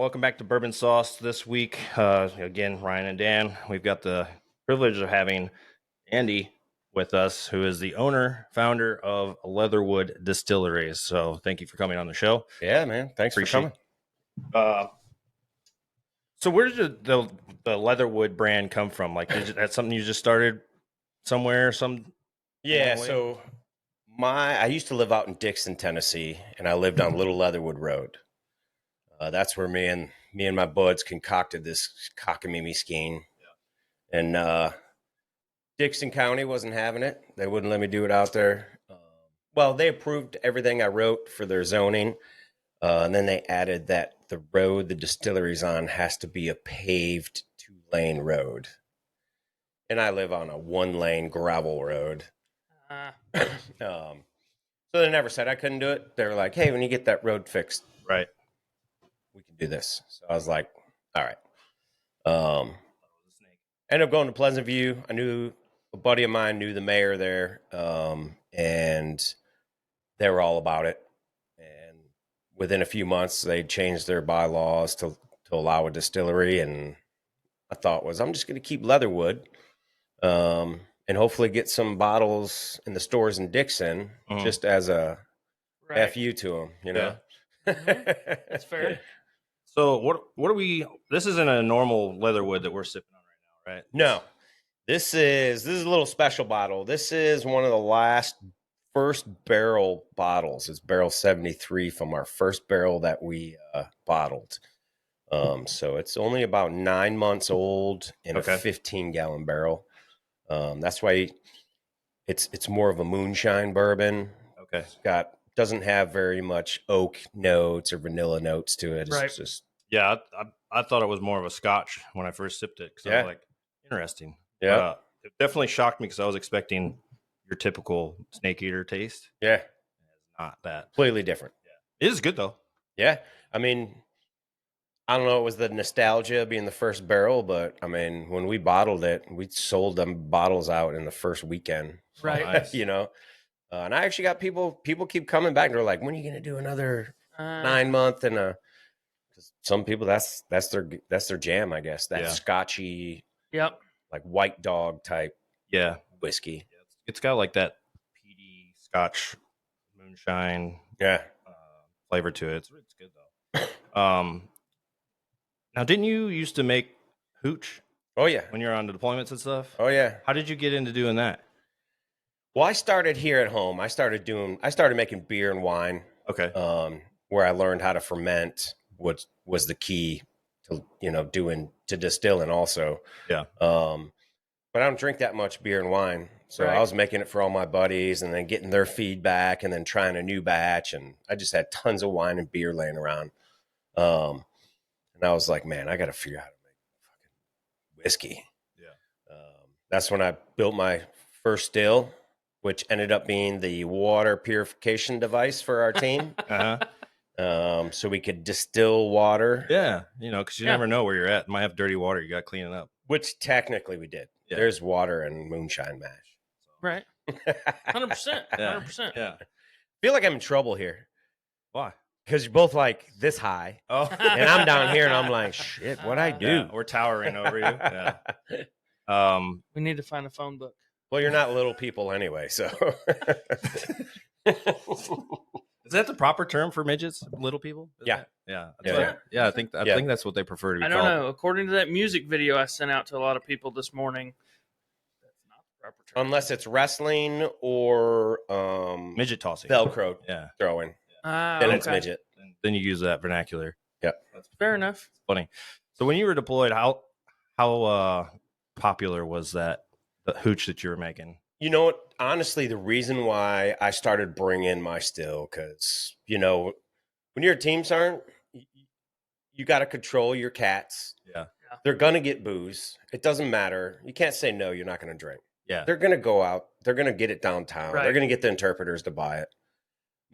welcome back to Bourbon Sauced this week. Again, Ryan and Dan. We've got the privilege of having Andy with us, who is the founder of Leatherwood Distillery. So thank you for coming on the show. Yeah, man. Thanks for coming. So where did the Leatherwood brand come from? Like, that's something you just started somewhere? Yeah, so I used to live out in Dixon, Tennessee, and I lived on Little Leatherwood Road. That's where me and my buds concocted this cockamamie scheme. Yeah. And Dixon County wasn't having it. They wouldn't let me do it out there. Well, they approved everything I wrote for their zoning. And then they added that the road the distillery's on has to be a paved 2-lane road. And I live on a 1-lane gravel road. So they never said I couldn't do it. They were like, hey, when you get that road fixed, right, we can do this. So I was like, all right. Ended up going to Pleasant View. I knew a buddy of mine knew the mayor there, and they were all about it. And within a few months, they changed their bylaws to allow a distillery. And I thought I'm just going to keep Leatherwood, and hopefully get some bottles in the stores in Dixon, just as a FU to them, you know? Yeah. That's fair. So what are we? This isn't a normal Leatherwood that we're sipping on right now, right? No, this is a little special bottle. This is one of the first barrel bottles. It's barrel 73 from our first barrel that we bottled. So it's only about 9 months old in a 15-gallon barrel. That's why it's more of a moonshine bourbon. Okay. Doesn't have very much oak notes or vanilla notes to it. It's right. just I thought it was more of a Scotch when I first sipped it. I was like, interesting. Yeah. But, it definitely shocked me because I was expecting your typical snake eater taste. Yeah. It's not that. Completely different. Yeah. It is good though. Yeah. I mean, I don't know, it was the nostalgia being the first barrel, but I mean, when we bottled it, we sold them bottles out in the first weekend. Right. Nice. You know, and I actually got people keep coming back. And they're like, when are you going to do another 9 month? And some people, that's their jam, I guess. That Scotchy, like white dog type whiskey. Yeah, it's got like that peaty Scotch moonshine flavor to it. It's good though. Now, didn't you used to make hooch? Oh yeah. When you're on the deployments and stuff? Oh yeah. How did you get into doing that? Well, I started here at home. I started making beer and wine. Okay. Where I learned how to ferment was the key to distilling also. Yeah. But I don't drink that much beer and wine. So I was making it for all my buddies and then getting their feedback and then trying a new batch. And I just had tons of wine and beer laying around. And I was like, man, I got to figure out how to make fucking whiskey. Yeah. That's when I built my first still, which ended up being the water purification device for our team. So we could distill water. Yeah. Because you never know where you're at. Might have dirty water. You got to clean it up. Which technically we did. Yeah. There's water and moonshine mash. Right. 100%. 100%. Yeah. I feel like I'm in trouble here. Why? Because you're both like this high. Oh. And I'm down here and I'm like, shit, what'd I do? Yeah, we're towering over you. Yeah. We need to find a phone book. Well, you're not little people anyway, so. Is that the proper term for midgets? Little people? Yeah. I think that's what they prefer to be called. I don't know. According to that music video I sent out to a lot of people this morning, that's not the proper term. Unless it's wrestling or midget tossing. Velcro throwing. Then it's midget. And then you use that vernacular. Yeah. That's fair enough. Funny. So when you were deployed, how popular was the hooch that you were making? You know what? Honestly, the reason why I started bringing my still, because, when you're a team sergeant, you got to control your cats. Yeah. They're going to get booze. It doesn't matter. You can't say, no, you're not going to drink. Yeah. They're going to go out. They're going to get it downtown. Right. They're going to get the interpreters to buy it.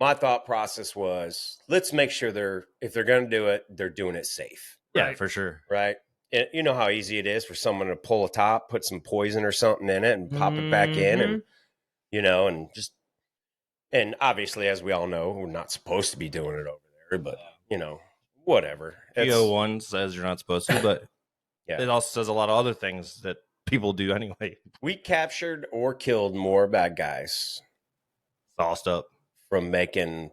My thought process was, let's make sure if they're going to do it, they're doing it safe. Yeah, Right. for sure. Right. And you know how easy it is for someone to pull a top, put some poison or something in it and pop it back in and, and obviously, as we all know, we're not supposed to be doing it over there, but, whatever. PO1 says you're not supposed to, but Yeah. it also says a lot of other things that people do anyway. We captured or killed more bad guys Sauced up. from making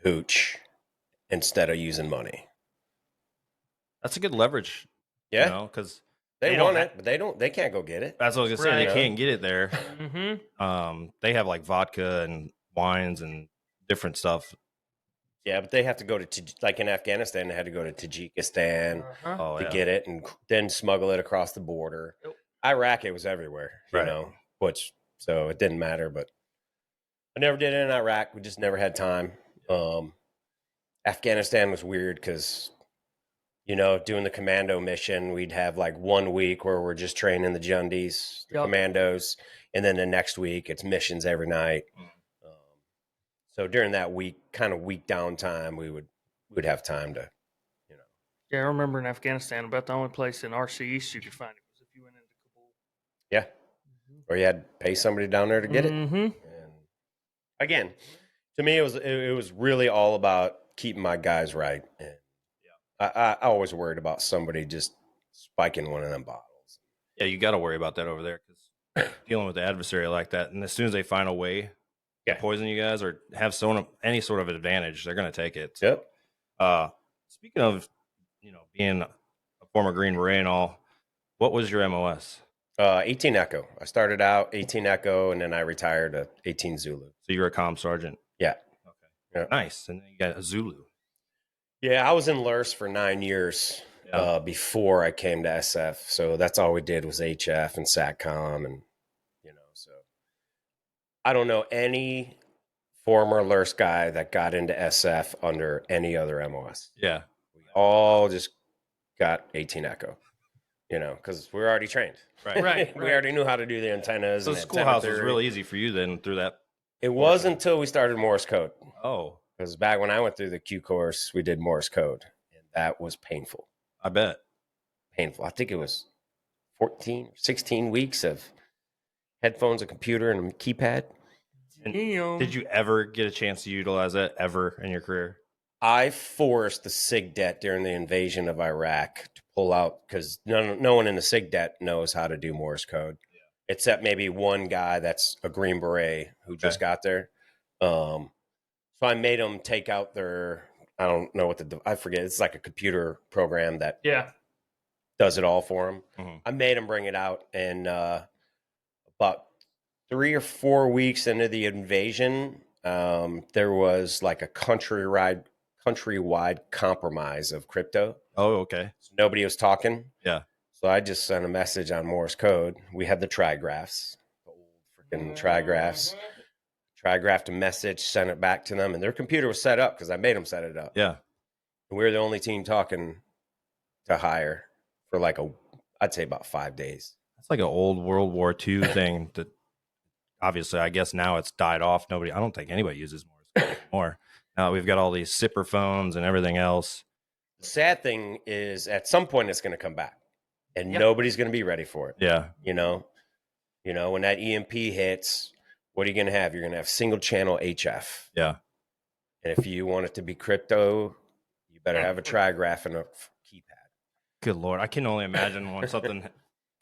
hooch instead of using money. That's a good leverage. Yeah. You know, because They don't want ha- it, but they can't go get it. that's what I was gonna say. Right. They can't get it there. Mm-hmm. They have like vodka and wines and different stuff. Yeah, but they have to go to like in Afghanistan, they had to go to Tajikistan Uh-huh. Oh to yeah. get it and then smuggle it across the border. Yep. Iraq, it was everywhere, you Right. know, which so it didn't matter. But I never did it in Iraq. We just never had time. Afghanistan was weird because, you know, doing the commando mission, we'd have like 1 week where we're just training the Jundies, the Yep. commandos, and then the next week it's missions every night. So during that week, kind of week downtime, we'd have time to, you know. Yeah, I remember in Afghanistan, about the only place in RC East you could find it was if you went into Kabul. Yeah. Or you had to pay somebody down there to get it. Mm-hmm. And again, to me, it was really all about keeping my guys right. And I always worried about somebody just spiking one of them bottles. Yeah, you got to worry about that over there because dealing with the adversary like that, and as soon as they find a way to poison you guys or have any sort of advantage, they're going to take it. Yep. Speaking of, you know, being a former Green Beret and all, what was your MOS? 18 Echo. I started out 18 Echo, and then I retired at 18 Zulu. So you were a comm sergeant. Yeah. Okay. Yeah. Nice. And then you got a Zulu. Yeah, I was in LURS for 9 years before I came to SF. So that's all we did was HF and SATCOM, and you know. So I don't know any former LURS guy that got into SF under any other MOS. Yeah. We all just got 18 Echo, you know, because we were already trained. Right. We already knew how to do the antennas. So and schoolhouse was antenna really theory. easy for you then through that. It was until we started Morse code. Oh, Because back when I went through the Q course, we did Morse code, and that was painful. I bet. Painful. I think it was 14, 16 weeks of headphones, a computer, and a keypad. And did you ever get a chance to utilize that ever in your career? I forced the SIGDET during the invasion of Iraq to pull out because no one in the SIGDET knows how to do Morse code, except maybe one guy that's a Green Beret who just got there. So I made them take out their, I don't know what I forget. It's like a computer program that does it all for them. Mm-hmm. I made them bring it out, and about 3 or 4 weeks into the invasion, there was like a countrywide compromise of crypto. Oh, okay. So nobody was talking. Yeah. So I just sent a message on Morse code. We had the trigraphs, the old freaking trigraphs. Trigraphed a message, sent it back to them, and their computer was set up because I made them set it up. Yeah. And we were the only team talking to hire for I'd say about 5 days. That's like an old World War II thing that obviously I guess now it's died off. I don't think anybody uses Morse code anymore. Now we've got all these zipper phones and everything else. The sad thing is at some point it's going to come back, and nobody's going to be ready for it. Yeah. You know, when that EMP hits, what are you going to have? You're going to have single channel HF. Yeah. And if you want it to be crypto, you better have a trigraph and a keypad. Good Lord. I can only imagine when something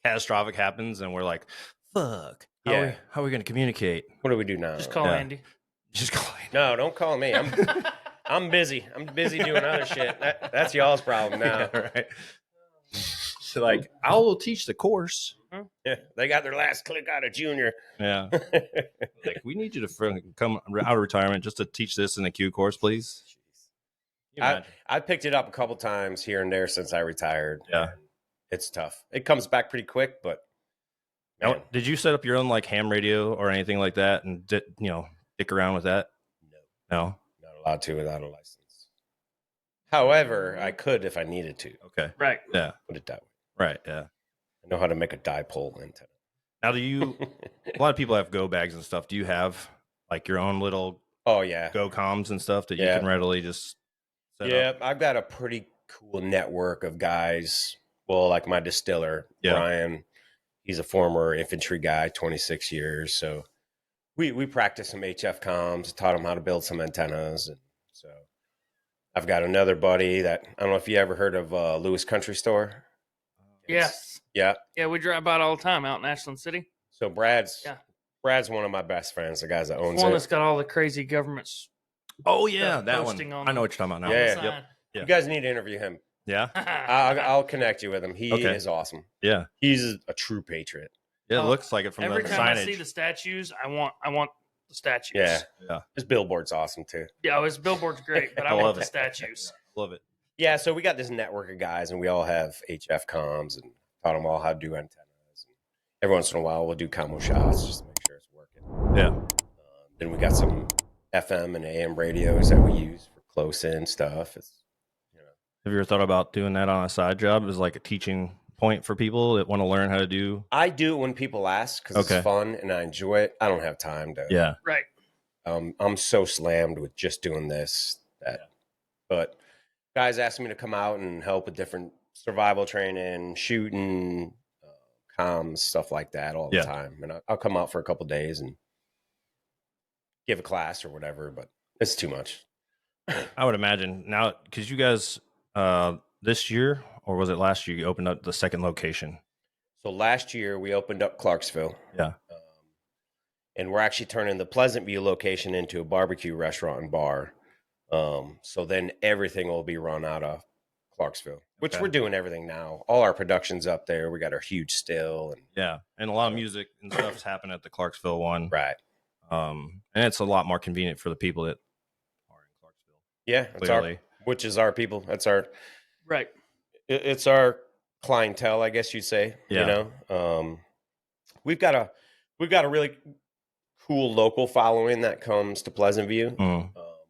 catastrophic happens and we're like, fuck. How are we going to communicate? What do we do now? Just call Andy. Just call Andy. No, don't call me. I'm busy. I'm busy doing other shit. That's y'all's problem now. Yeah, right. So like, I will teach the course. Yeah, they got their last click out of junior. Yeah. Like, we need you to come out of retirement just to teach this in the Q course, please. I picked it up a couple times here and there since I retired. Yeah. It's tough. It comes back pretty quick, but now, did you set up your own like ham radio or anything like that and dick around with that? No. Not allowed to without a license. However, I could if I needed to. Okay. Right. Yeah. Put it that way. Right. Yeah. I know how to make a dipole antenna. Now, a lot of people have go bags and stuff. Do you have like your own little go comms and stuff that you can readily just set up? I've got a pretty cool network of guys. Well, like my distiller, Brian, he's a former infantry guy, 26 years. So we practiced some HF comms, taught him how to build some antennas. And so I've got another buddy that I don't know if you ever heard of Lewis Country Store. Yes. Yeah. Yeah, we drive by it all the time out in Ashland City. So Brad's Yeah. one of my best friends, the guys that It's owns one it. that's got all the crazy governments. Oh yeah, Stuff that posting one. on I know the- what you're talking about now. Yeah. on the Yep. sign. Yeah. You guys need to interview him. Yeah. I'll connect you with him. He Okay. is awesome. Yeah. He's a true patriot. Yeah. It Oh, looks like it from Every the time signage. I see the statues, I want the statues. Yeah. Yeah. His billboard's awesome too. Yeah, his billboard's great, but I I want love the it. statues. Love it. Yeah, so we got this network of guys, and we all have HF comms, and taught them all how to do antennas. And every once in a while, we'll do combo shots just to make sure it's working. Yeah. Then we got some FM and AM radios that we use for close-in stuff. It's, Have you ever thought about doing that on a side job as like a teaching point for people that want to learn how to do? I do it when people ask because Okay. it's fun and I enjoy it. I don't have time to. Yeah. Right. I'm so slammed with just doing this but guys ask me to come out and help with different survival training, shooting, comms, stuff like that all the time. And I'll come out for a couple of days and give a class or whatever, but it's too much. I would imagine now because you guys this year or was it last year you opened up the second location? So last year we opened up Clarksville. Yeah. And we're actually turning the Pleasant View location into a barbecue restaurant and bar. So then everything will be run out of Clarksville, which Okay. we're doing everything now. All our production's up there. We got our huge still and Yeah. And a lot of music and stuff's happening at the Clarksville one. right. And it's a lot more convenient for the people that are in Clarksville. Yeah, it's Clearly. which is our people. That's our Right. it's our clientele, I guess you'd say. Yeah. You know, we've got a really cool local following that comes to Pleasant View,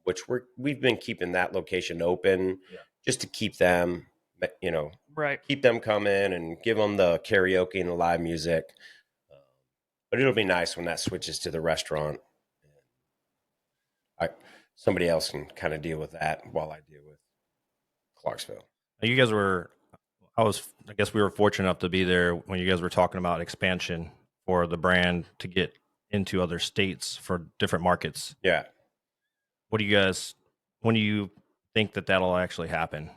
which we've been keeping that location open just to keep them, Right. keep them coming and give them the karaoke and the live music. But it'll be nice when that switches to the restaurant. Somebody else can kind of deal with that while I deal with Clarksville. You guys were, I guess we were fortunate enough to be there when you guys were talking about expansion for the brand to get into other states for different markets. Yeah. When do you think that that'll actually happen?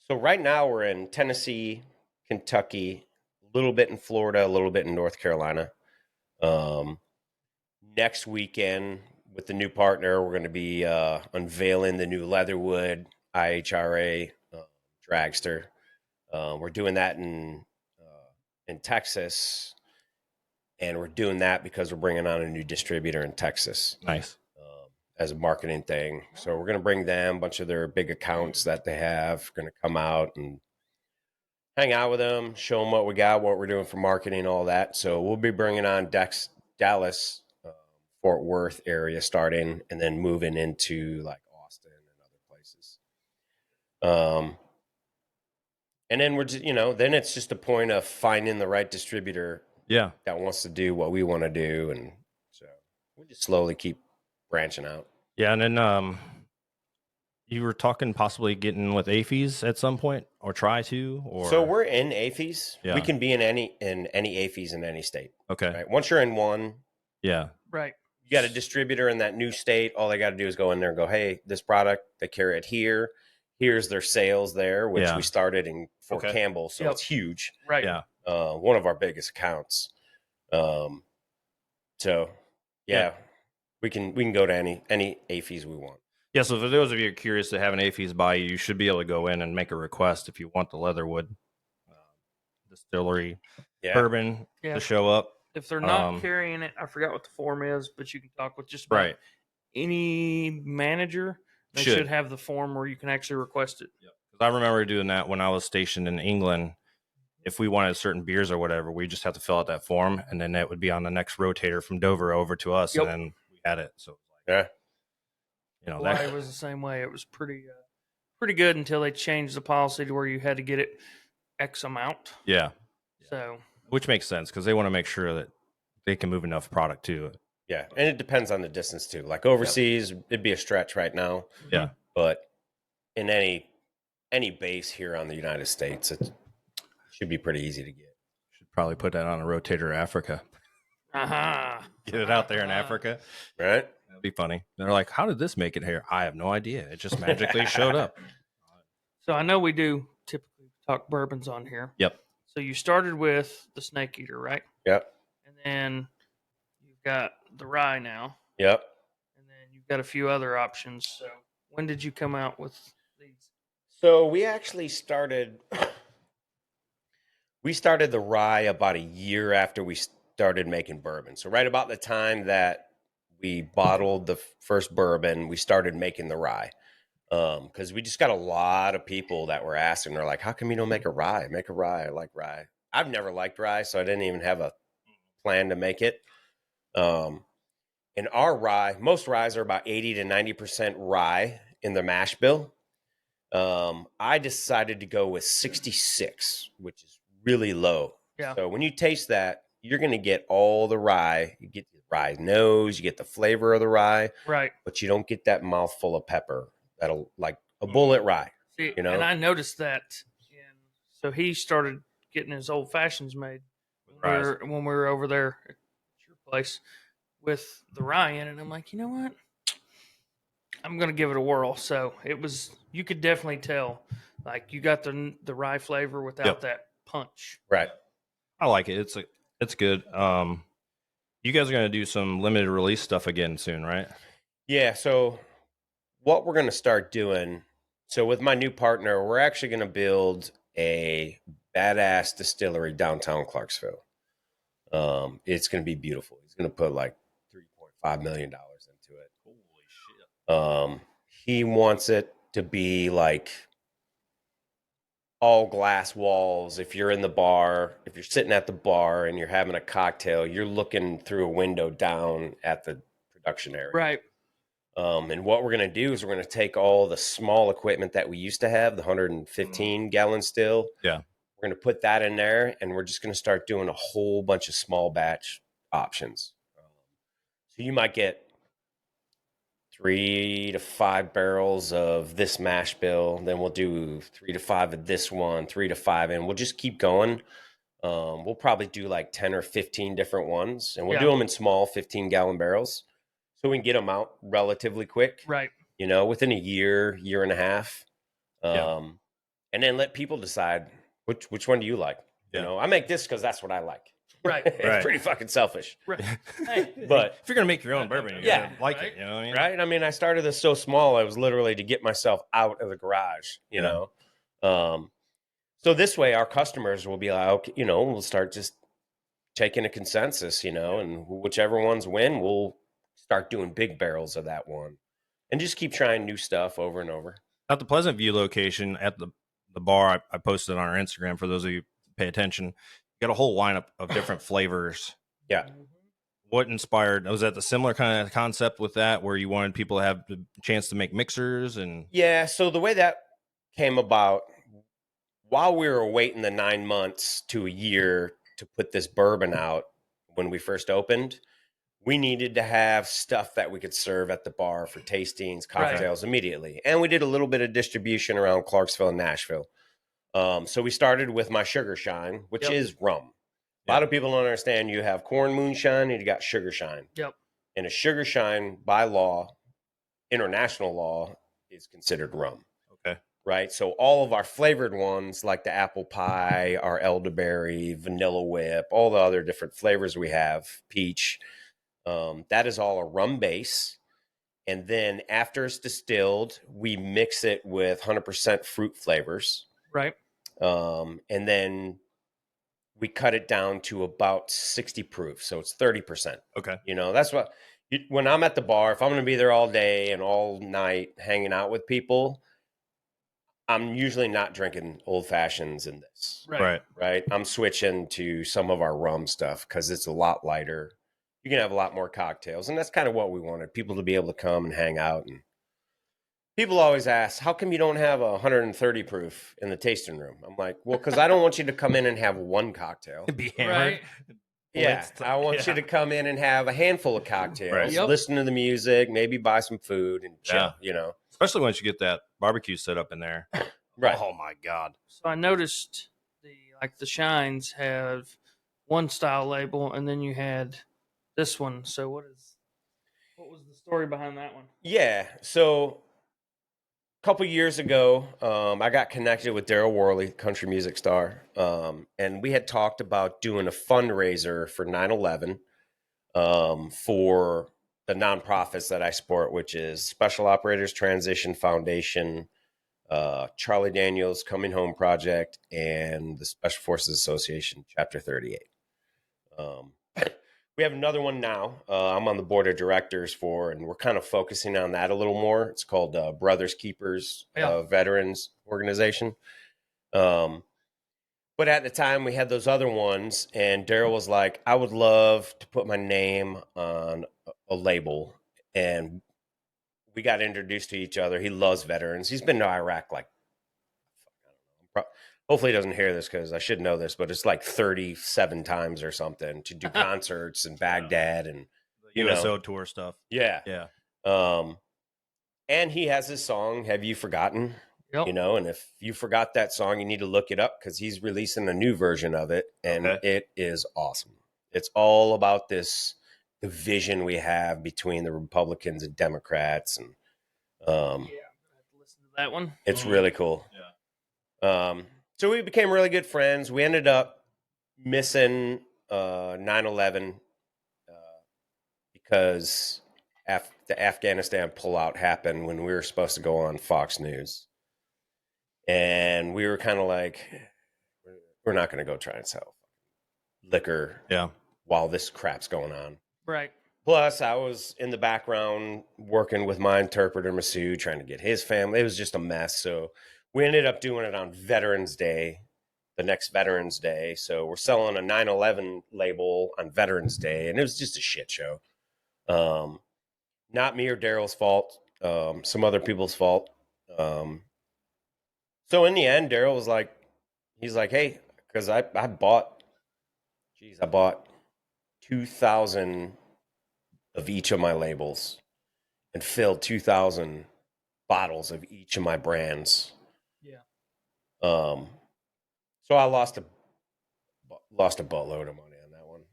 So right now we're in Tennessee, Kentucky, a little bit in Florida, a little bit in North Carolina. Next weekend with the new partner, we're going to be unveiling the new Leatherwood IHRA dragster. We're doing that in Texas, and we're doing that because we're bringing on a new distributor in Texas. Nice. As a marketing thing. So we're going to bring them a bunch of their big accounts that they have, going to come out and hang out with them, show them what we got, what we're doing for marketing, all that. So we'll be bringing on Dallas, Fort Worth area starting, and then moving into like Austin and other places. And then we're just, then it's just a point of finding the right distributor that wants to do what we want to do. And so we just slowly keep branching out. Yeah. And then you were talking possibly getting with AFES at some point or try to, or so we're in AFES. Yeah. We can be in any AFES in any state. Okay. Right? Once you're in one, Right. you got a distributor in that new state. All they got to do is go in there and go, hey, this product, they carry it here. Here's their sales there, which we started in Fort Campbell. So it's huge. Right. Yeah. One of our biggest accounts. So we can go to any AFES we want. Yeah. So for those of you who are curious to have an AFES buy, you should be able to go in and make a request if you want the Leatherwood Distillery bourbon to show up. If they're not carrying it, I forgot what the form is, but you can talk with just about any manager. They should have the form where you can actually request it. Yeah. Because I remember doing that when I was stationed in England. If we wanted certain beers or whatever, we just have to fill out that form, and then that would be on the next rotator from Dover over to us, and then we had it. So that was the same way. It was pretty good until they changed the policy to where you had to get it X amount. Yeah. So which makes sense because they want to make sure that they can move enough product to. Yeah, and it depends on the distance too. Like overseas, it'd be a stretch right now. Yeah, but in any base here on the United States, it should be pretty easy to get. Should probably put that on a rotator Africa. Get it out there in Africa. Right? That'd be funny. They're like, how did this make it here? I have no idea. It just magically showed up. So I know we do typically talk bourbons on here. Yep. So you started with the Snake Eater, right? Yep. And then you've got the rye now. Yep. And then you've got a few other options. So when did you come out with these? So we actually started the rye about a year after we started making bourbon. So right about the time that we bottled the first bourbon, we started making the rye. Because we just got a lot of people that were asking, they're like, how come you don't make a rye? Make a rye. I like rye. I've never liked rye, so I didn't even have a plan to make it. In our rye, most ryes are about 80 to 90% rye in the mash bill. I decided to go with 66, which is really low. Yeah. So when you taste that, you're going to get all the rye. You get the rye nose, you get the flavor of the rye, Right. but you don't get that mouthful of pepper that'll like a bullet rye. See, you know? And I noticed that. And so he started getting his old fashions made when we were over there at your place with the rye in it. And I'm like, you know what? I'm going to give it a whirl. So it was, you could definitely tell, like you got the rye flavor without that punch. Right. I like it. It's good. You guys are going to do some limited release stuff again soon, right? Yeah. So what we're going to start doing, so with my new partner, we're actually going to build a badass distillery downtown Clarksville. It's going to be beautiful. He's going to put like $3.5 million into it. Holy shit. He wants it to be like all glass walls. If you're in the bar, if you're sitting at the bar and you're having a cocktail, you're looking through a window down at the production area. Right. And what we're going to do is we're going to take all the small equipment that we used to have, the 115 gallon still. Yeah. We're going to put that in there, and we're just going to start doing a whole bunch of small batch options. So you might get 3 to 5 barrels of this mash bill. Then we'll do 3 to 5 of this one, 3 to 5, and we'll just keep going. We'll probably do like 10 or 15 different ones, and we'll do them in small 15-gallon barrels so we can get them out relatively quick. Right. You know, within a year and a half. And then let people decide which one do you like. You know, I make this because that's what I like. Right. It's pretty fucking selfish. Right. But if you're going to make your own bourbon, you're gonna like it. You know what I mean? Right. I mean, I started this so small, I was literally to get myself out of the garage, you know. So this way our customers will be like, okay, you know, we'll start just taking a consensus, you know, and whichever ones win, we'll start doing big barrels of that one and just keep trying new stuff over and over. At the Pleasant View location at the bar, I posted on our Instagram for those of you who pay attention. You got a whole lineup of different flavors. Yeah. What inspired? Was that the similar kind of concept with that, where you wanted people to have the chance to make mixers? And yeah, so the way that came about, while we were waiting the 9 months to a year to put this bourbon out when we first opened, we needed to have stuff that we could serve at the bar for tastings, cocktails immediately. And we did a little bit of distribution around Clarksville and Nashville. So we started with my Sugar Shine, which is rum. A lot of people don't understand. You have corn moonshine and you got Sugar Shine. Yep. And a Sugar Shine, by law, international law, is considered rum. Okay. Right? So all of our flavored ones, like the apple pie, our elderberry, vanilla whip, all the other different flavors we have, peach, that is all a rum base. And then after it's distilled, we mix it with 100% fruit flavors. Right. And then we cut it down to about 60 proof. So it's 30%. Okay. You know, that's what, when I'm at the bar, if I'm going to be there all day and all night hanging out with people, I'm usually not drinking old fashions in this. Right. I'm switching to some of our rum stuff because it's a lot lighter. You can have a lot more cocktails. And that's kind of what we wanted, people to be able to come and hang out. And people always ask, how come you don't have a 130 proof in the tasting room? I'm like, well, because I don't want you to come in and have one cocktail. Be hammered. Yeah, I want you to come in and have a handful of cocktails, listen to the music, maybe buy some food and chill, you know. Especially once you get that barbecue set up in there. Right. Oh, my God. So I noticed the Shines have one style label, and then you had this one. So What was the story behind that one? Yeah. So a couple years ago, I got connected with Daryl Worley, country music star, and we had talked about doing a fundraiser for 9/11 for the nonprofits that I support, which is Special Operators Transition Foundation, Charlie Daniels Coming Home Project, and the Special Forces Association, Chapter 38. We have another one now. I'm on the board of directors for, and we're kind of focusing on that a little more. It's called Brothers Keepers Veterans Organization. But at the time, we had those other ones, and Daryl was like, I would love to put my name on a label. And we got introduced to each other. He loves veterans. He's been to Iraq like, hopefully he doesn't hear this because I should know this, but it's like 37 times or something to do concerts in Baghdad and USO tour stuff. Yeah. And he has his song, Have You Forgotten? Yep. And if you forgot that song, you need to look it up because he's releasing a new version of it, and it is awesome. It's all about the vision we have between the Republicans and Democrats, and I'm gonna have to listen to that one. It's really cool. So we became really good friends. We ended up missing 9/11 because the Afghanistan pullout happened when we were supposed to go on Fox News. And we were kind of like, we're not going to go try and sell liquor while this crap's going on. Right. Plus, I was in the background working with my interpreter, Masood, trying to get his family. It was just a mess. So we ended up doing it on Veterans Day, the next Veterans Day. So we're selling a 9/11 label on Veterans Day, and it was just a shit show. Not me or Daryl's fault, some other people's fault. So in the end, Daryl was like, he's like, hey, because I bought 2,000 of each of my labels and filled 2,000 bottles of each of my brands. Yeah. So I lost a boatload of money on that one.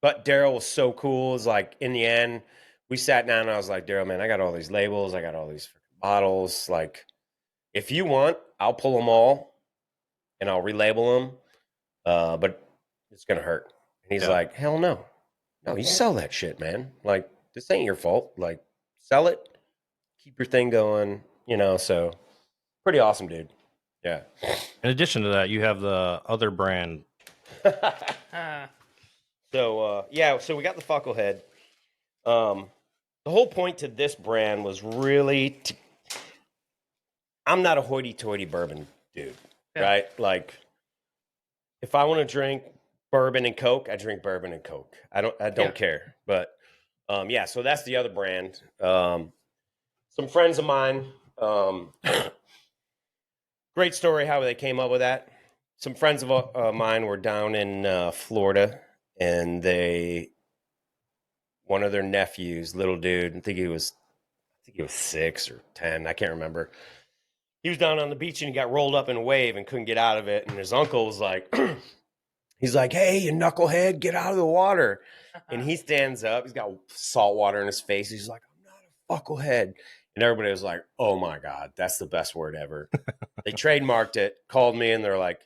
But Daryl was so cool. It's like, in the end, we sat down and I was like, Daryl, man, I got all these labels. I got all these bottles. Like, if you want, I'll pull them all and I'll relabel them. But it's going to hurt. And he's like, hell no. No, you sell that shit, man. Like, this ain't your fault. Like, sell it. Keep your thing going, so pretty awesome, dude. Yeah. In addition to that, you have the other brand. So we got the Fucklehead. The whole point to this brand was really I'm not a hoity-toity bourbon dude, right? Like, if I want to drink bourbon and Coke, I drink bourbon and Coke. I don't care. But so that's the other brand. Some friends of mine, great story how they came up with that. Some friends of mine were down in Florida, and one of their nephews, little dude, I think he was 6 or 10, I can't remember. He was down on the beach and he got rolled up in a wave and couldn't get out of it. And his uncle was like, he's like, hey, you knucklehead, get out of the water. And he stands up. He's got salt water in his face. He's like, I'm not a fucklehead. And everybody was like, oh my God, that's the best word ever. They trademarked it, called me, and they're like,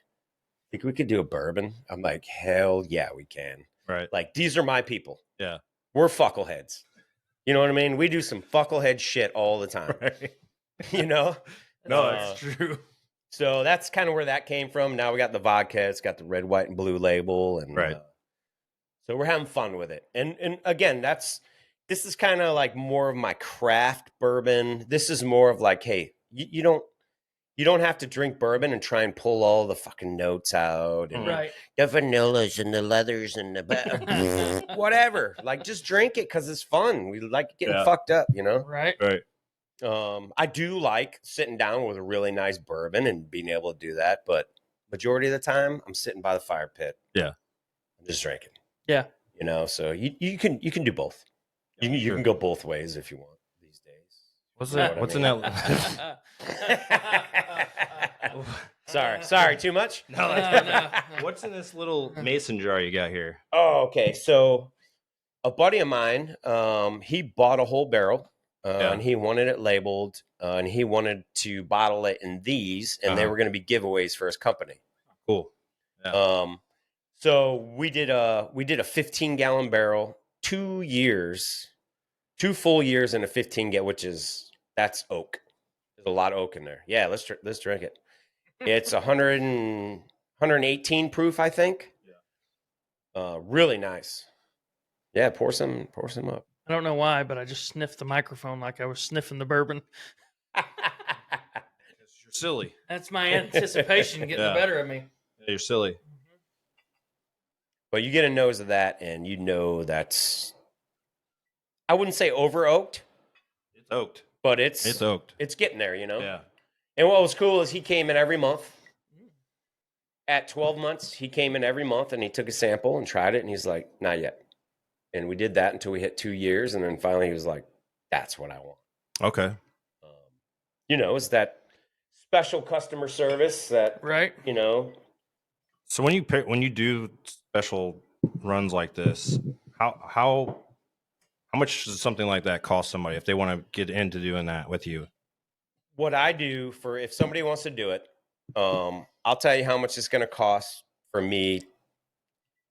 think we could do a bourbon? I'm like, hell yeah, we can. Right. Like, these are my people. Yeah. We're fuckleheads. You know what I mean? We do some fucklehead shit all the time. Right. No, that's true. So that's kind of where that came from. Now we got the vodka. It's got the red, white, and blue label. And so we're having fun with it. And again, this is kind of like more of my craft bourbon. This is more of like, hey, you don't have to drink bourbon and try and pull all the fucking notes out and the vanillas and the leathers and the whatever. Like, just drink it because it's fun. We like getting fucked up, Right. I do like sitting down with a really nice bourbon and being able to do that, but majority of the time I'm sitting by the fire pit. Yeah. I'm just drinking. Yeah. So you can do both. You can go both ways if you want these days. What's in that? Sorry, too much? No. What's in this little mason jar you got here? Oh, okay. So A buddy of mine, he bought a whole barrel Yeah. and he wanted it labeled and he wanted to bottle it in these, and they were going to be giveaways for his company. Cool. Yeah. So we did a 15-gallon barrel, 2 years, 2 full years in a 15-gallon, that's oak. There's a lot of oak in there. Yeah, let's drink it. It's 118 proof, I think. Yeah. Really nice. Yeah, pour some up. I don't know why, but I just sniffed the microphone like I was sniffing the bourbon. You're silly. That's my anticipation getting the better of me. Yeah, you're silly. But you get a nose of that, and you know that's, I wouldn't say over oaked. It's oaked. But it's oaked. It's getting there, you know? Yeah. And what was cool is he came in every month. At 12 months, he came in every month, and he took a sample and tried it, and he's like, not yet. And we did that until we hit 2 years, and then finally he was like, that's what I want. Okay. You know, it's that special customer service that, right? You know. So when you do special runs like this, how much does something like that cost somebody if they want to get into doing that with you? What I do for if somebody wants to do it, I'll tell you how much it's going to cost for me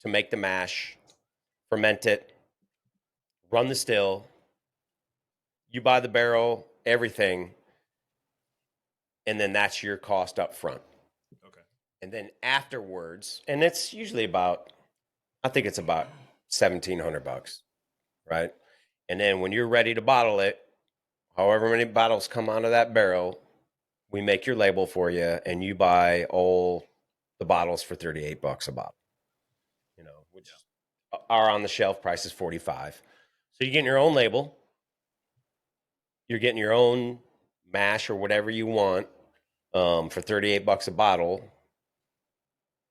to make the mash, ferment it, run the still. You buy the barrel, everything, and then that's your cost up front. Okay. And then afterwards, and it's usually about, I think it's about $1,700, right? And then when you're ready to bottle it, however many bottles come out of that barrel, we make your label for you, and you buy all the bottles for $38 a bottle. You know, which our on the shelf price is $45. So you're getting your own label. You're getting your own mash or whatever you want for $38 a bottle,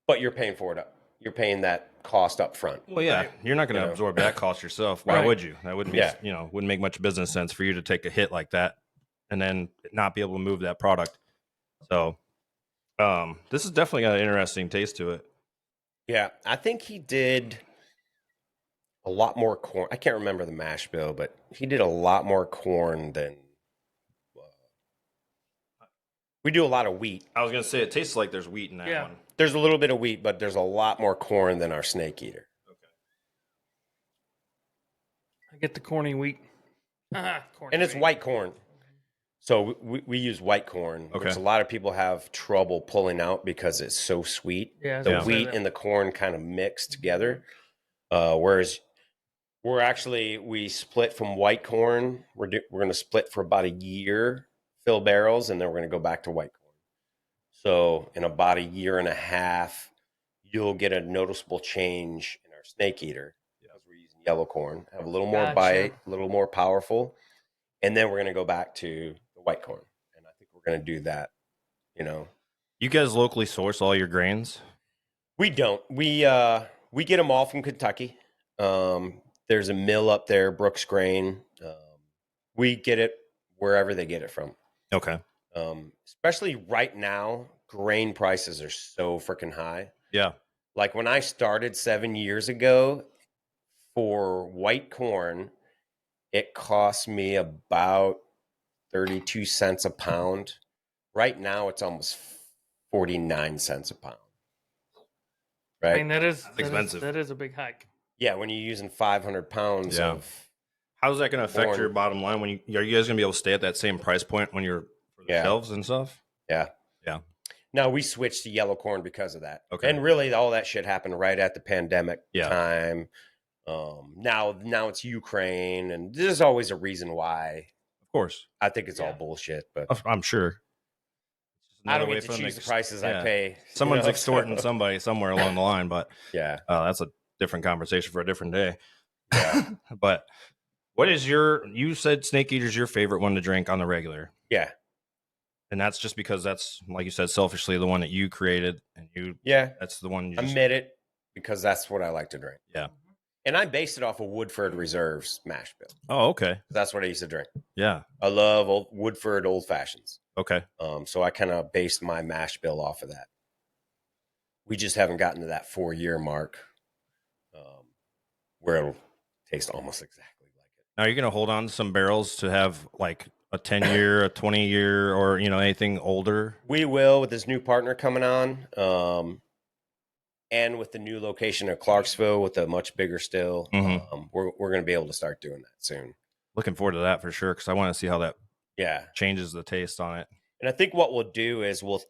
but you're paying for it. You're paying that cost up front. Well, yeah, you're not going to absorb that cost yourself. Why would you? That wouldn't be, wouldn't make much business sense for you to take a hit like that and then not be able to move that product. So, this has definitely got an interesting taste to it. Yeah, I think he did a lot more corn. I can't remember the mash bill, but he did a lot more corn than we do. A lot of wheat. I was going to say it tastes like there's wheat in that one. There's a little bit of wheat, but there's a lot more corn than our snake eater. Okay. I get the corny wheat. Corny and it's white corn. So we use white corn, which a lot of people have trouble pulling out because it's so sweet. Yeah, the wheat and the corn kind of mix together. Whereas we split from white corn. We're going to split for about a year, fill barrels, and then we're going to go back to white corn. So in about a year and a half, you'll get a noticeable change in our snake eater because we're using yellow corn. Have a little more bite, a little more powerful, and then we're going to go back to the white corn. And I think we're going to do that. You know, you guys locally source all your grains? We don't. We get them all from Kentucky. There's a mill up there, Brooks Grain. We get it wherever they get it from. Okay. Especially right now, grain prices are so freaking high. Yeah. Like when I started 7 years ago for white corn, it cost me about 32 cents a pound. Right now, it's almost 49 cents a pound. Right? I mean, that's expensive. That is a big hike. Yeah, when you're using 500 pounds of. How's that going to affect your bottom line? Are you guys going to be able to stay at that same price point when you're for the shelves and stuff? Yeah. Yeah. No, we switched to yellow corn because of that. Okay. And really, all that shit happened right at the pandemic time. Now it's Ukraine, and there's always a reason why. Of course. I think it's all bullshit, but I'm sure. I don't get to choose the prices I pay. Someone's extorting somebody somewhere along the line, but that's a different conversation for a different day. Yeah. But what is you said snake eater's your favorite one to drink on the regular? Yeah. And that's just because that's, like you said, selfishly the one that you created, and that's the one you admit it because that's what I like to drink. Yeah. And I based it off of Woodford Reserve's mash bill. Oh, okay. That's what I used to drink. Yeah. I love Woodford Old Fashions. Okay. So I kind of based my mash bill off of that. We just haven't gotten to that 4-year mark where it'll Tastes almost exactly like it. Now, you're going to hold on to some barrels to have like a 10-year, a 20-year, or, anything older? We will with this new partner coming on. And with the new location in Clarksville with a much bigger still, we're going to be able to start doing that soon. Looking forward to that for sure, because I want to see how that changes the taste on it. And I think what we'll do is we'll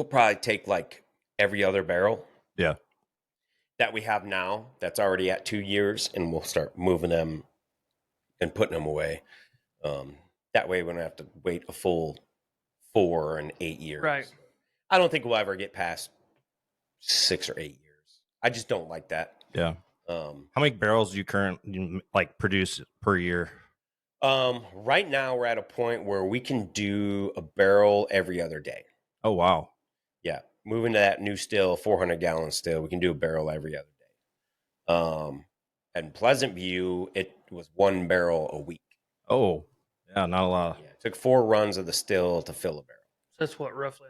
probably take like every other barrel that we have now that's already at 2 years, and we'll start moving them and putting them away. That way we don't have to wait a full 4 and 8 years. Right. I don't think we'll ever get past 6 or 8 years. I just don't like that. Yeah. How many barrels do you currently produce per year? Right now we're at a point where we can do a barrel every other day. Oh, wow. Yeah. Moving to that new still, 400-gallon still, we can do a barrel every other day. And Pleasant View, it was 1 barrel a week. Oh, yeah, not a lot. Yeah, it took 4 runs of the still to fill a barrel. So that's what, roughly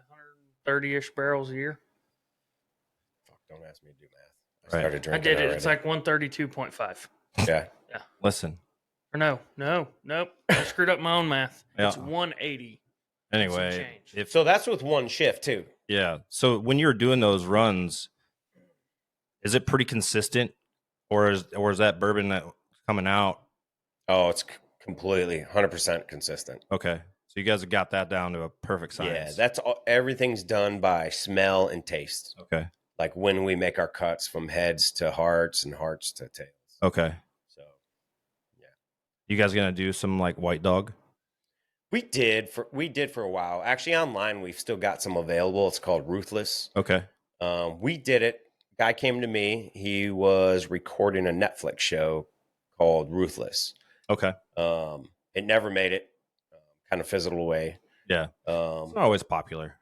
130-ish barrels a year? Fuck, don't ask me to do math. I started drinking. I did it. Already. It's like 132.5. Yeah. Yeah. Listen. Or nope. I screwed up my own math. Yeah. It's 180. Anyway, so that's with 1 shift too. Yeah. So when you're doing those runs, is it pretty consistent, or is that bourbon that coming out? Oh, it's completely 100% consistent. Okay. So you guys have got that down to a perfect science. Yeah, that's everything's done by smell and taste. Okay. Like when we make our cuts from heads to hearts and hearts to tails. Okay. So, yeah. You guys gonna do some like white dog? We did for a while. Actually, online we've still got some available. It's called Ruthless. Okay. We did it. Guy came to me. He was recording a Netflix show called Ruthless. Okay. It never made it. Kind of fizzled away. Yeah. It's not always popular.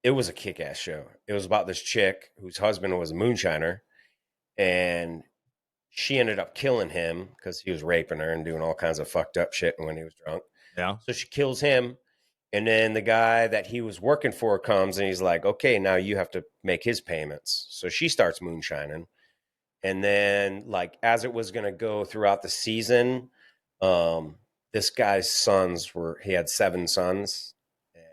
It was a kick-ass show. It was about this chick whose husband was a moonshiner, and she ended up killing him because he was raping her and doing all kinds of fucked up shit when he was drunk. Yeah. So she kills him, and then the guy that he was working for comes, and he's like, okay, now you have to make his payments. So she starts moonshining. And then, like, as it was going to go throughout the season, this guy's he had 7 sons. And,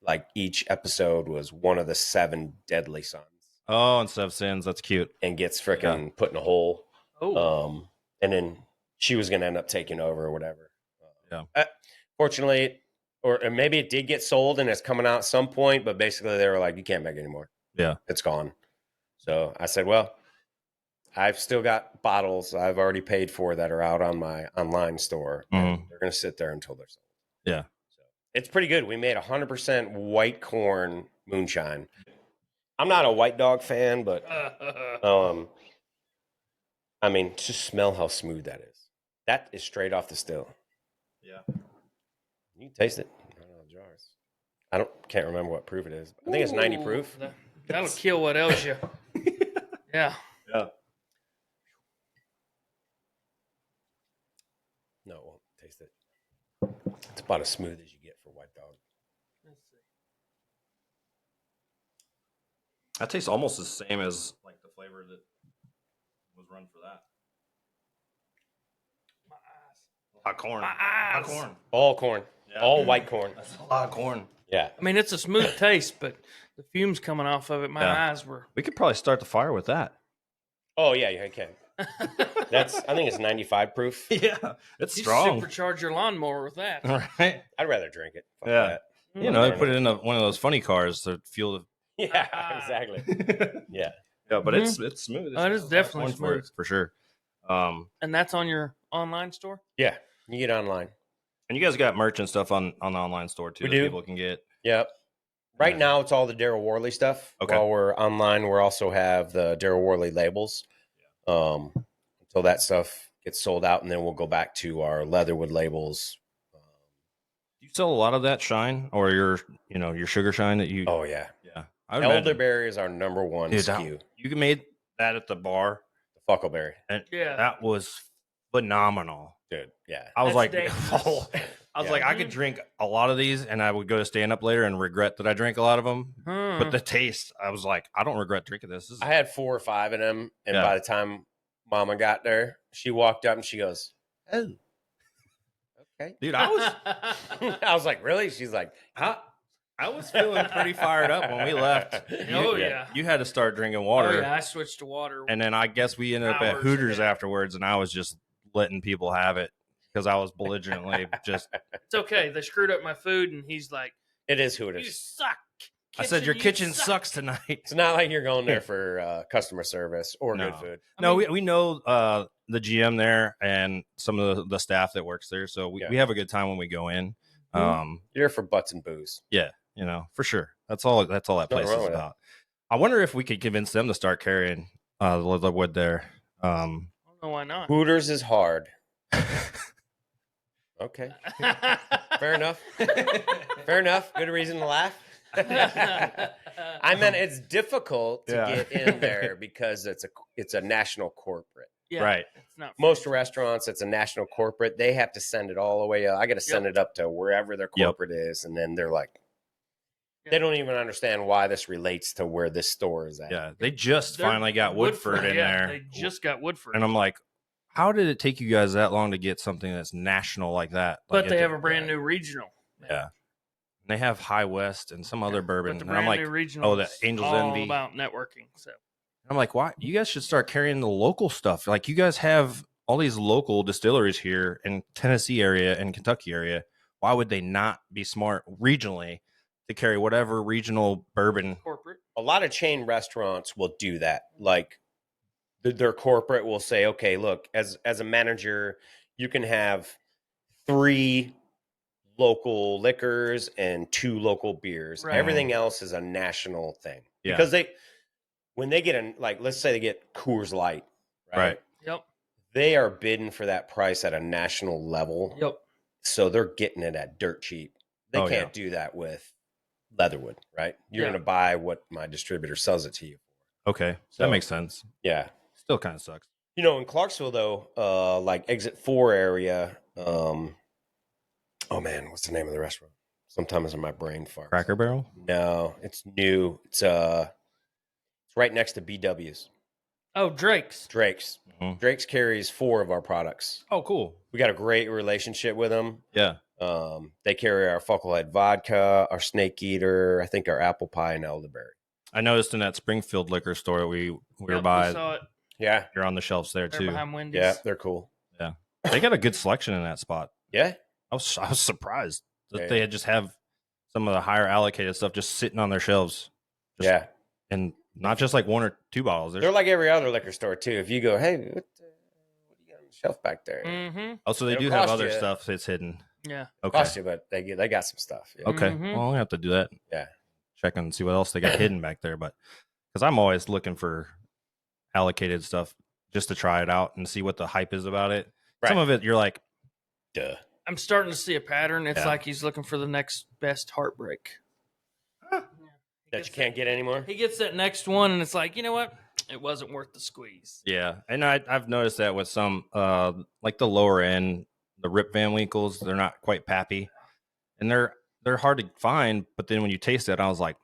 like, each episode was one of the 7 deadly sons. Oh, instead of sins, that's cute. And gets freaking put in a hole. Oh. And then she was going to end up taking over or whatever. Yeah. Fortunately, or maybe it did get sold and it's coming out at some point, but basically they were like, you can't make it anymore. Yeah. It's gone. So I said, well, I've still got bottles I've already paid for that are out on my online store. And they're going to sit there until they're sold. Yeah. So it's pretty good. We made 100% white corn moonshine. I'm not a white dog fan, but I mean, just smell how smooth that is. That is straight off the still. Yeah. You can taste it. Jars. Can't remember what proof it is. I think it's 90 proof. That'll kill what else you. Yeah. Yeah. No, it won't taste it. It's about as smooth as you get for white dog. Let's see. That tastes almost the same as like the flavor that was run for that. My eyes. Hot corn. My Hot eyes. corn. All corn. Yeah. All white corn. That's a lot of corn. Yeah. I mean, it's a smooth taste, but the fumes coming off of it, my eyes were. We could probably start the fire with that. Oh, yeah, you can. I think it's 95 proof. Yeah. It's You strong. supercharge your lawnmower with that. Right. I'd rather drink it. Fuck Yeah. that. You know, they put it in one of those funny cars to fuel the. Yeah, exactly. Yeah. Yeah, but it's smooth. Oh, it is definitely smooth. for sure. And that's on your online store? Yeah. You get online. And you guys got merch and stuff on the online store too. We that do. People can get. Yep. Right now, it's all the Daryl Worley stuff. Okay. While we're online, we also have the Daryl Worley labels. Until that stuff gets sold out, and then we'll go back to our Leatherwood labels. Do you sell a lot of that shine, or your sugar shine that you? Oh yeah, yeah. Elderberry is our number one SKU. You made that at the bar, the Fuckleberry, and yeah, that was phenomenal, dude. Yeah, I was That's like, oh, I was Yeah. like, I could drink a lot of these, and I would go to stand up later and regret that I drank a lot of them. But the taste, I was like, I don't regret drinking this. I had 4 or 5 of them, and Yeah. by the time Mama got there, she walked up and she goes, "Oh, okay." Dude, I was I was like, "Really?" She's like, I was feeling pretty fired up when we left. Oh, yeah. You had to start drinking Oh, water. yeah, I switched to water. And then I guess we ended up at Hours Hooters ago. afterwards, and I was just letting people have it because I was belligerently just. It's okay. They screwed up my food, and he's like, "It is "You Hooters." suck." I said, "Your you kitchen suck." sucks tonight." It's not like you're going there for customer service or No. good food. No, we know the GM there and some of the staff that works there, so we have a good time when we go in. You're there for butts and booze. Yeah, for sure. That's all that place wrong is with about. I wonder if we could convince them to start carrying the Leatherwood there. I don't know why not. Hooters is hard. Okay, fair enough. Fair enough. Good reason to laugh. I meant it's difficult to get in there because it's a national corporate. Yeah, Right. It's not Most restaurants, it's a national corporate. They have to send it all the way up. I got to send it up to wherever their corporate is, and then they're like, they don't even understand why this relates to where this store is at. Yeah, they just finally got Woodford in there. They just got Woodford. And I'm like, how did it take you guys that long to get something that's national like that? But they have a brand new regional. Yeah. And they have High West and some other bourbon. But the And I'm brand like, new regional the Angel's all Envy. about networking. So I'm like, why? You guys should start carrying the local stuff. Like, you guys have all these local distilleries here in Tennessee area and Kentucky area. Why would they not be smart regionally to carry whatever regional bourbon? corporate. A lot of chain restaurants will do that. Like their corporate will say, okay, look, as a manager, you can have 3 local liquors and 2 local beers. Right. Everything else is a national thing. Yeah. Because when they get in, like, let's say they get Coors Light, right? Yep. They are bidding for that price at a national level. Yep. So they're getting it at dirt cheap. They Oh, can't do that with Leatherwood, right? You're Yeah. going to buy what my distributor sells it to you. Okay. So- that makes sense. Yeah. Still kind of sucks. In Clarksville, though, like Exit 4 area, oh man, what's the name of the restaurant? Sometimes in my brain farts. Cracker Barrel? No, it's new. It's right next to BW's. Oh, Drake's. Drake's. Mhm. Drake's carries 4 of our products. Oh, cool. We got a great relationship with them. Yeah. They carry our Fucklehead vodka, our Snake Eater, I think our apple pie and elderberry. I noticed in that Springfield liquor store we were Yep, by, we saw it. Yeah, you're on the shelves there They're too. behind Wendy's. yeah, they're cool. They got a good selection in that spot. Yeah, I was surprised that Yeah. they had just have some of the higher allocated stuff just sitting on their shelves. Just- yeah. And not just like 1 or 2 bottles. They're There's, like every other liquor store too. If you go, hey, what do you got on the shelf back there? Mm-hmm. also, they it'll do have cost other you- stuff that's hidden. Yeah. Okay. Cost you, but they got some stuff. Yeah. Okay. Mhm. Well, I'll have to do that. Yeah. Check and see what else they got hidden back there. But because I'm always looking for allocated stuff just to try it out and see what the hype is about it. Right. Some of it, you're like, Duh. I'm starting to see a pattern. It's Yeah. like he's looking for the next best heartbreak. That you can't get anymore. He gets that next one, and it's like, you know what? It wasn't worth the squeeze. yeah. And I've noticed that with some, like the lower end, the Rip Van Winkles, they're not quite pappy. And they're hard to find. But then when you taste it, I was like,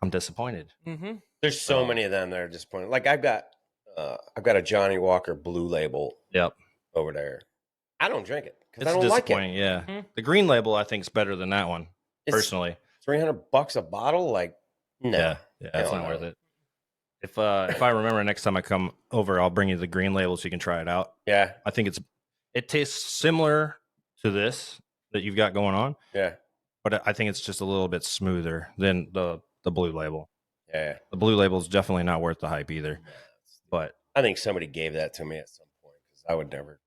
I'm disappointed. Mm-hmm. There's so many of them that are disappointing. Like I've got a Johnny Walker Blue Label Yep. over there. I don't drink it because It's I don't like it. disappointing. Yeah. Mhm. The green label, I think, is better than that one, It's personally. $300 a bottle. Like, no. Yeah, it's Hell not no. worth it. If I remember next time I come over, I'll bring you the green label so you can try it out. Yeah, I think it tastes similar to this that you've got going on, yeah, but I think it's just a little bit smoother than the blue label. yeah. The blue label is definitely not worth the hype either. But I think somebody gave that to me at some point because I would never.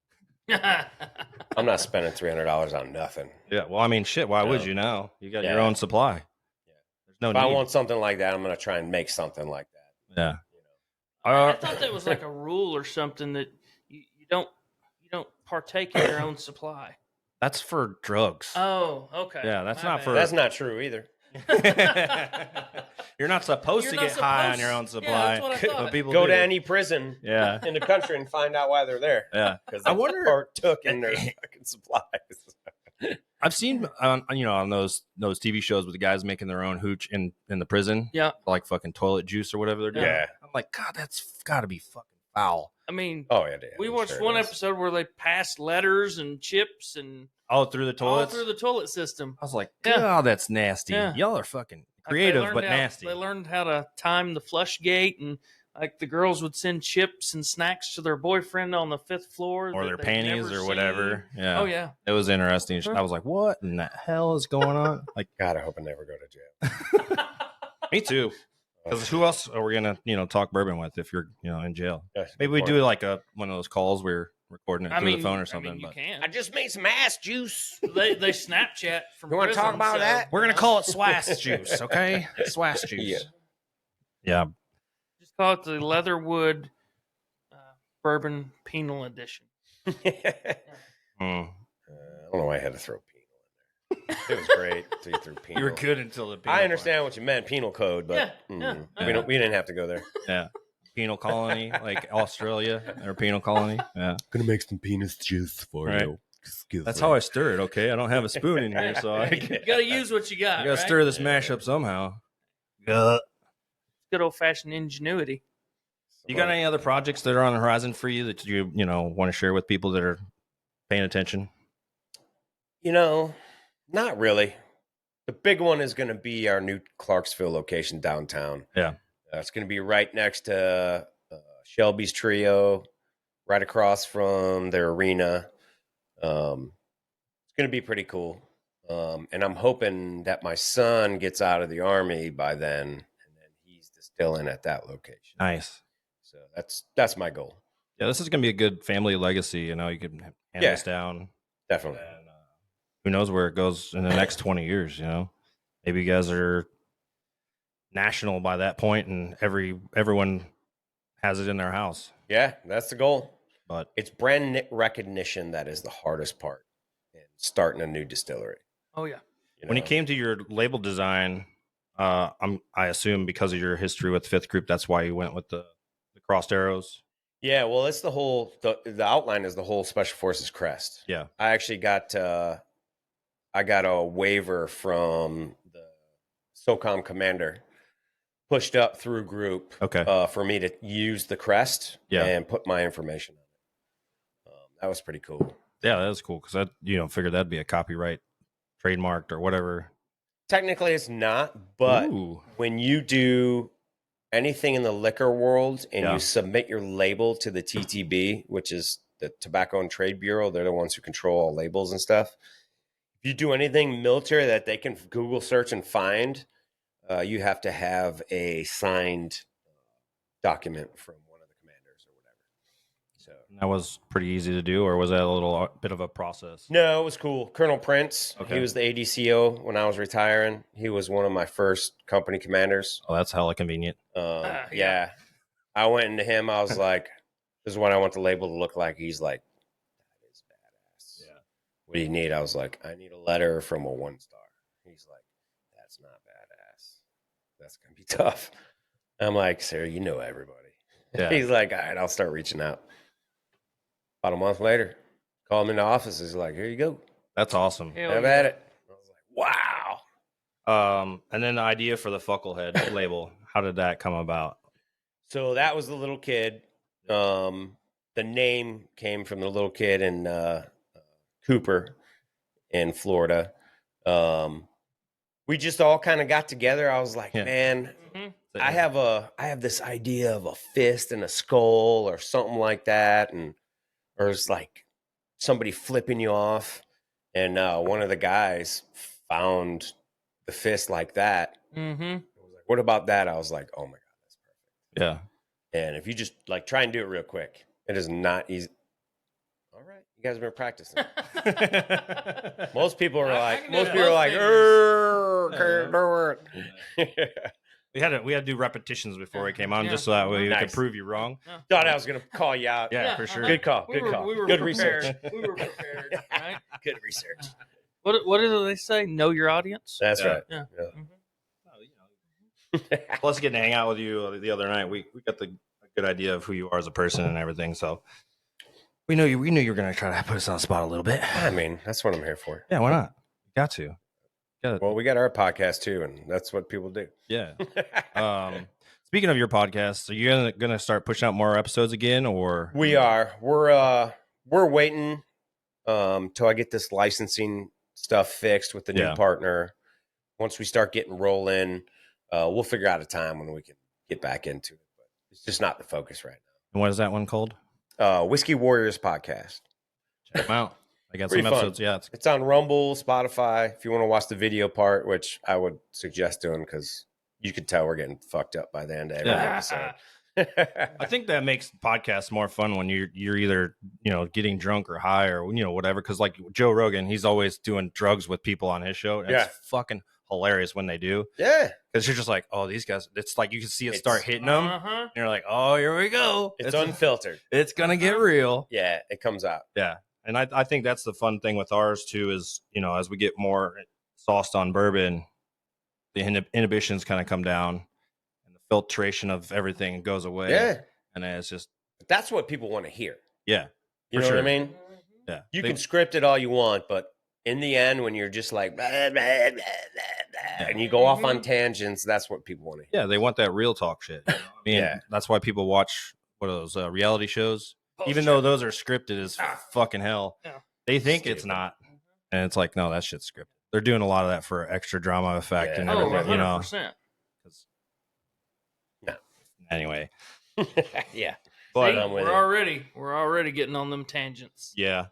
I'm not spending $300 on nothing. yeah, well, I mean, shit. Why would No. you now? You got your Yeah. own supply. Yeah. There's no If need. I want something like that, I'm going to try and make something like that. yeah. You know? I thought that was like a rule or something that you don't partake in your own supply. That's for drugs. Oh, okay. Yeah, that's My not bad. for- That's not true either. You're not supposed You're to not get high on supposed- your own Yeah, supply. that's what I thought. But people Go do. to any prison Yeah. in the country and find out why they're there. Yeah. Because I they wonder- partook in their fucking supplies. I've seen on those TV shows with the guys making their own hooch in the prison. Yeah. Like fucking toilet juice or whatever they're doing. Yeah. I'm like, God, that's got to be fucking foul. I mean, Oh yeah, we watched one episode where they passed letters and chips and all through the all toilets. through the toilet system. I was like, Yeah. God, that's nasty. Yeah. Y'all are fucking Like, creative but nasty. They learned how to time the flush gate, and like the girls would send chips and snacks to their boyfriend on the 5th floor, or their panties or whatever. Yeah. Oh yeah, it was interesting. Huh? I was like, what in the hell is going on? Like, God, I hope I never go to jail. me too. Because who else are we gonna talk bourbon with if you're in jail? Yes, Maybe we do like one of those calls we're recording it through the phone or something. I mean, you but can. I just made some ass juice. They Snapchat from. You want to talk prison, about so, that? we're gonna call it swass juice, okay? Swass juice. Yeah. Just call it the Leatherwood Bourbon Penal Edition. I Mm. don't know why I had to throw penal in there. It was great. So you threw penal. You were good until the. I understand what you meant, penal code, but Yeah. we didn't have to go there. Yeah. Penal colony, like Australia or penal colony. Yeah. Gonna make some penis juice for Right. you. That's how I stir it. Okay, I don't have a spoon in here, so I You got to use what you got. gotta right? stir this mash up somehow. Good Good old fashioned ingenuity. You got any other projects that are on the horizon for you that you want to share with people that are paying attention? Not really. The big one is going to be our new Clarksville location downtown. Yeah. It's going to be right next to Shelby's Trio, right across from their arena. It's going to be pretty cool. And I'm hoping that my son gets out of the Army by then, and then he's distilling at that location. Nice. So that's my goal. Yeah, this is going to be a good family legacy. You can hand this down. Definitely. And, who knows where it goes in the next 20 years, Maybe you guys are national by that point and everyone has it in their house. Yeah, that's the goal. But it's brand recognition that is the hardest part in starting a new distillery. Oh, yeah. When it came to your label design, I assume because of your history with Fifth Group, that's why you went with the crossed arrows. Yeah, well, it's the whole the outline is the whole Special Forces crest. Yeah, I actually got I got a waiver from the SOCOM commander, pushed up through group. Okay. For me to use the crest. Yeah. And put my information on it. That was pretty cool. Yeah, that was cool because I figured that'd be a copyright, trademarked or whatever. Technically, it's not, but when you do anything in the liquor world and you submit your label to the TTB, which is the Tobacco and Trade Bureau, they're the ones who control all labels and stuff. If you do anything military that they can Google search and find, you have to have a signed document from one of the commanders or whatever. So that was pretty easy to do, or was that a little bit of a process? No, it was cool. Colonel Prince, he was the ADCO when I was retiring. He was one of my first company commanders. Oh, that's hella convenient. Yeah. I went into him. I was like, this is what I want the label to look like. He's like, that is badass. Yeah. What do you need? I was like, I need a letter from a 1-star. He's like, that's not badass. That's going to be tough. I'm like, sir, you know everybody. Yeah. He's like, all right, I'll start reaching out. About a month later, call him in the office. He's like, here you go. That's awesome. Have at it. I was like, wow. And then the idea for the Fucklehead label, how did that come about? So that was the little kid. The name came from the little kid in Cooper in Florida. We just all kind of got together. I was like, man, I have this idea of a fist and a skull or something like that. Or it's like somebody flipping you off. And one of the guys found the fist like that. Mm-hmm. I was like, what about that? I was like, oh my God, that's perfect. Yeah. And if you just like try and do it real quick, it is not easy. All right. You guys have been practicing. Most people are like, We had to do repetitions before we came on, just so that way we could prove you wrong. Thought I was going to call you out. Yeah, for sure. Good call. Good call. Good research. We were prepared. Right? Good research. What did they say? Know your audience. That's right. Yeah. Plus, getting to hang out with you the other night, we got a good idea of who you are as a person and everything. So we knew you were going to try to put us on the spot a little bit. I mean, that's what I'm here for. Yeah, why not? Got to. Well, we got our podcast too, and that's what people do. Yeah. Speaking of your podcast, are you gonna start pushing out more episodes again, or We are. We're waiting till I get this licensing stuff fixed with the new partner. Once we start getting rolling, we'll figure out a time when we can get back into it. But it's just not the focus right now. And what is that one called? Whiskey Warriors Podcast. Check them out. I got Pretty some episodes. fun. Yeah, it's on Rumble, Spotify. If you want to watch the video part, which I would suggest doing because you could tell we're getting fucked up by the end of every episode. I think that makes podcasts more fun when you're either getting drunk or high or whatever. Because like Joe Rogan, he's always doing drugs with people on his show. And it's fucking hilarious when they do. Yeah, because you're just like, oh, these guys. It's like you can see it start hitting them. And you're like, oh, here we go. It's unfiltered. It's gonna get real. Yeah, it comes out. Yeah. And I think that's the fun thing with ours too is, as we get more sauced on bourbon, the inhibitions kind of come down and the filtration of everything goes away. Yeah. And then it's just. That's what people want to hear. Yeah. You know what I mean? Yeah. You can script it all you want, but in the end, when you're just like, blah, blah, blah, blah, and you go off on tangents, that's what people want to hear. Yeah. They want that real talk shit. I mean, that's why people watch, what are those reality shows? Even though those are scripted as fucking hell, they think it's not, and it's like, no, that shit's scripted. They're doing a lot of that for extra drama effect and everything, 100%. No. Anyway, yeah, but see, we're already getting on them tangents. Yeah.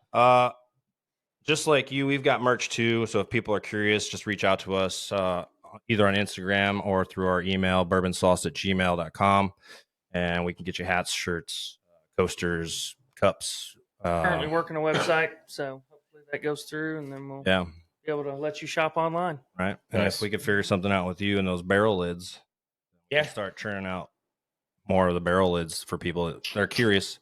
Just like you, we've got merch too. So if people are curious, just reach out to us either on Instagram or through our email, bourbonsauced@gmail.com, and we can get you hats, shirts, coasters, cups. Currently working a website, so hopefully that goes through, and then we'll be able to let you shop online. Right. And if we could figure something out with you and those barrel lids, start churning out more of the barrel lids for people that are curious.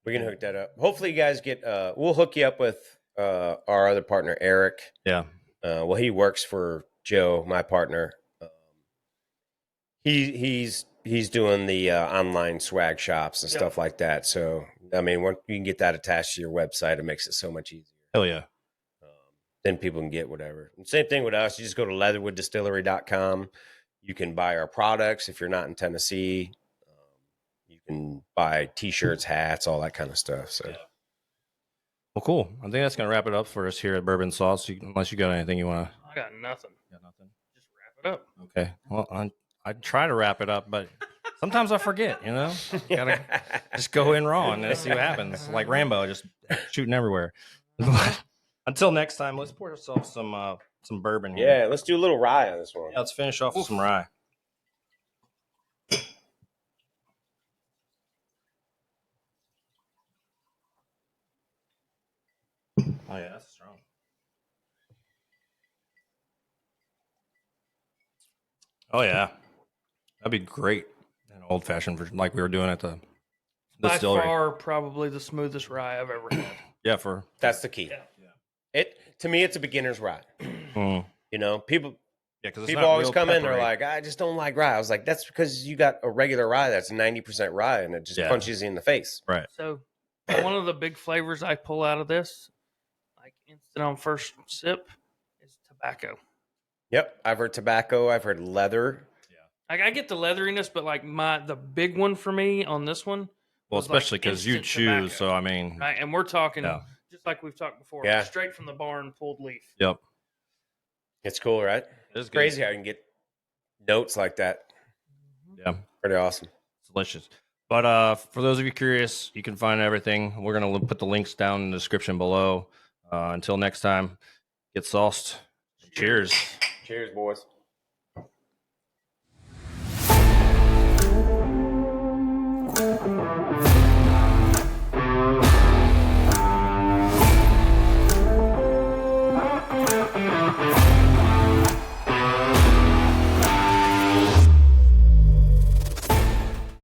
We can hook that up. Hopefully you guys get, we'll hook you up with our other partner, Eric. Yeah. Well, he works for Joe, my partner. He's doing the online swag shops and stuff like that. So, I mean, once you can get that attached to your website, it makes it so much easier. Hell yeah. Then people can get whatever. And same thing with us. You just go to leatherwooddistillery.com. You can buy our products if you're not in Tennessee. You can buy T-shirts, hats, all that kind of stuff. So, well, cool. I think that's gonna wrap it up for us here at Bourbon Sauce. Unless you got anything you want to. I got nothing. Just wrap it up. Okay. Well, I try to wrap it up, but sometimes I forget. Gotta just go in raw and see what happens. Like Rambo, just shooting everywhere. Until next time, let's pour ourselves some bourbon here. Yeah, let's do a little rye on this one. Yeah, let's finish off with some rye. Oh yeah, that's strong. Oh yeah, that'd be great. An old fashioned version, like we were doing at the distillery. By far, probably the smoothest rye I've ever had. Yeah, that's the key. It to me, it's a beginner's rye. People. Yeah, because people always come in. They're like, I just don't like rye. I was like, that's because you got a regular rye that's 90% rye, and it just punches you in the face. Right. So, one of the big flavors I pull out of this, like instant on first sip, is tobacco. Yep, I've heard tobacco. I've heard leather. Yeah, I get the leatheriness, but like the big one for me on this one. Well, especially because you choose. Tobacco. So I mean, right, and we're talking just like we've talked before. Straight from the barn, pulled leaf. Yep. It's cool, right? It's crazy how you can get notes like that. Yeah. Pretty awesome. It's delicious. But for those of you curious, you can find everything. We're going to put the links down in the description below. Until next time, get sauced. Cheers. Cheers, boys.